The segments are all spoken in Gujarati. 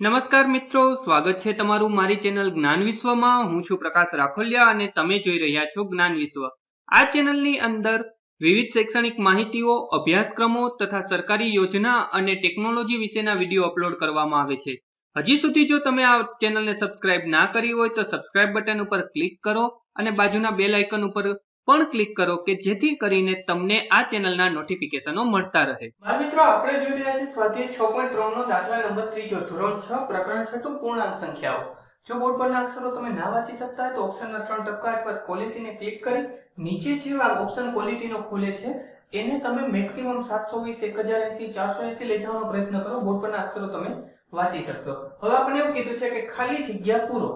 નમસ્કાર મિત્રો, સ્વાગત છે તમારું મારી ચેનલ જ્ઞાન વિશ્વમાં। હું છું પ્રકાશ રાખોલિયા અને તમે જોઈ રહ્યા છો જ્ઞાન વિશ્વ। આ ચેનલની અંદર વિવિધ શૈક્ષણિક માહિતીઓ, અભ્યાસક્રમો તથા સરકારી યોજના અને ટેકનોલોજી વિશેના વિડીયો અપલોડ કરવામાં આવે છે। હજી સુધી જો તમે આ ચેનલને સબસ્ક્રાઇબ ના કરી હોય તો સબસ્ક્રાઇબ બટન ઉપર ક્લિક કરો અને બાજુના બેલ આઇકન ઉપર પણ ક્લિક કરો કે જેથી કરીને તમને આ ચેનલના નોટિફિકેશનો મળતા રહે। મિત્રો આપણે જોઈ રહ્યા છીએ સ્વાધ્યાય 6.3 નો દાખલા નંબર 3 ધોરણ 6 પ્રકરણ 6 પૂર્ણાંક સંખ્યાઓ। જો બોર્ડ પરના અક્ષરો તમે ના વાંચી શકતા હોય તો ઓપ્શનના 3 ટપકા અથવા ક્વોલિટીને ક્લિક કરી નીચે જે ઓપ્શન ક્વોલિટીનો ખુલે છે એને તમે મેક્સિમમ 720 1080 480 લઈ જવાનો પ્રયત્ન કરો। બોર્ડ પરના અક્ષરો તમે વાંચી શકશો। હવે આપણે એવું કીધું છે કે ખાલી જગ્યા પૂરો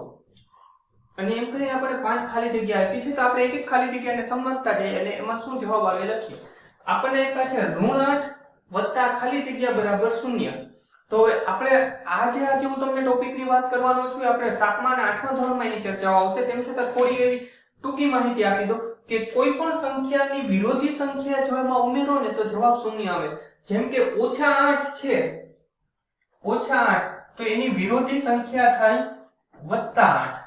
અને એમ કરીને આપણે 5 ખાલી જગ્યા આપી છે તો આપણે એક એક ખાલી જગ્યાને સમજતા જઈએ અને એમાં શું જવાબ આવે લખીએ। આપણને એક છે ઋણ 8 ખાલી જગ્યા બરાબર 0। તો આપણે આજે હું તમને ટોપિકની વાત કરવાનો છું। આપણે 7મા અને 8મા ધોરણમાં એની ચર્ચાઓ આવશે, તેમ છતાં થોડી એવી ટૂંકી માહિતી આપી દો કે કોઈ પણ સંખ્યાની વિરોધી સંખ્યા જો એમાં ઉમેરો ને તો જવાબ 0 આવે। જેમ કે -8 છે, -8 તો એની વિરોધી સંખ્યા થાય +8।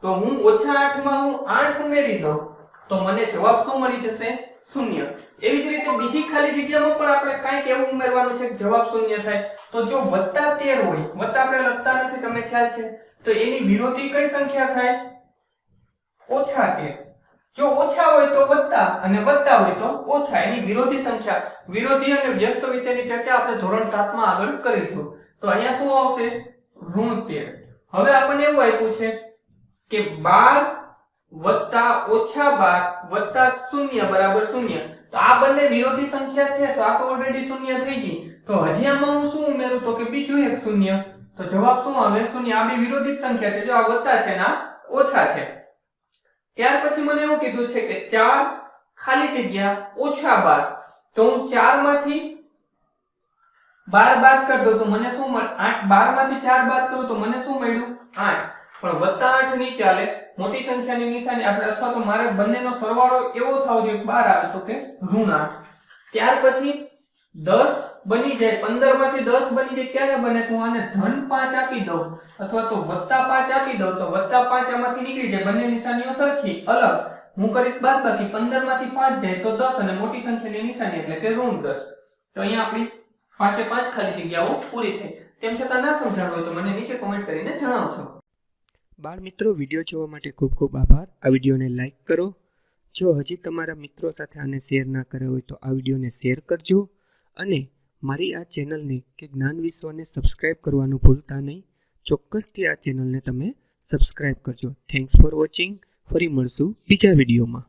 તો હું -8 માં હું 8 ઉમેરી દઉં તો મને જવાબ શું મળી જશે? 0। એવી જ રીતે બીજી ખાલી જગ્યામાં પણ આપણે કંઈક એવું ઉમેરવાનું છે કે જવાબ 0 થાય। તો જો +13 હોય, વત્તા આપણે લખતા નથી, તમને ખ્યાલ છે, તો એની વિરોધી કઈ સંખ્યા થાય? -13। જો ઓછા હોય તો વત્તા અને વત્તા હોય તો ઓછા, એની વિરોધી સંખ્યા। વિરોધી અને વ્યસ્ત વિશેની ચર્ચા આપણે ધોરણ 7 માં આગળ કરીશું। તો અહીંયા શું આવશે? ઋણ 13। હવે આપણને એવું આપ્યું છે કે 12 વત્તા -12 વત્તા 0 બરાબર 0। તો આ બંને વિરોધી સંખ્યા છે તો આ તો ઓલરેડી 0 થઈ ગઈ। તો હજી આમાં હું શું ઉમેરું તો કે બીજું એક 0। તો જવાબ શું આવે? 0। આ બે વિરોધી સંખ્યા છે, જો આ વત્તા છે ને આ ઓછા છે। ત્યાર પછી મને એવું કીધું છે કે 4 ખાલી જગ્યા -12। તો હું 4 માંથી 12 બાદ કરી દઉં તો મને શું મળે? 8। 12 માંથી 4 બાદ કરું તો મને શું મળ્યું? 8। પણ +8 નહીં ચાલે, મોટી સંખ્યાની નિશાની આપણે અથવા તો મારે બંનેનો સરવાળો એવો થવો જોઈએ 12 આવે તો કે ઋણ 8। ત્યાર પછી 10 બની જાય, 15 માંથી 10 બની જાય ક્યારે બને? તો હું આને -5 આપી દઉં અથવા તો +5 આપી દઉં તો +5 આમાંથી નીકળી જાય, બંને નિશાનીઓ સરખી અલગ। હું કરીશ બાદબાકી, 15 માંથી 5 જાય તો 10 અને મોટી સંખ્યાની નિશાની એટલે કે ઋણ 10। તો અહીંયા આપણી 5 ખાલી જગ્યાઓ પૂરી થઈ। તેમ છતાં ના સમજાણું હોય તો મને નીચે કોમેન્ટ કરીને જણાવજો। બાળ મિત્રો, વિડીયો જોવા માટે ખૂબ ખૂબ આભાર। આ વિડીયોને લાઇક કરો। જો હજી તમારા મિત્રો સાથે આને શેર ના કર્યો હોય તો આ વિડીયોને શેર કરજો અને મારી આ ચેનલને કે જ્ઞાન વિશ્વને સબસ્ક્રાઇબ કરવાનું ભૂલતા નહીં। ચોક્કસથી આ ચેનલને તમે સબસ્ક્રાઇબ કરજો। Thanks for watching. ફરી મળશું બીજા વિડીયોમાં।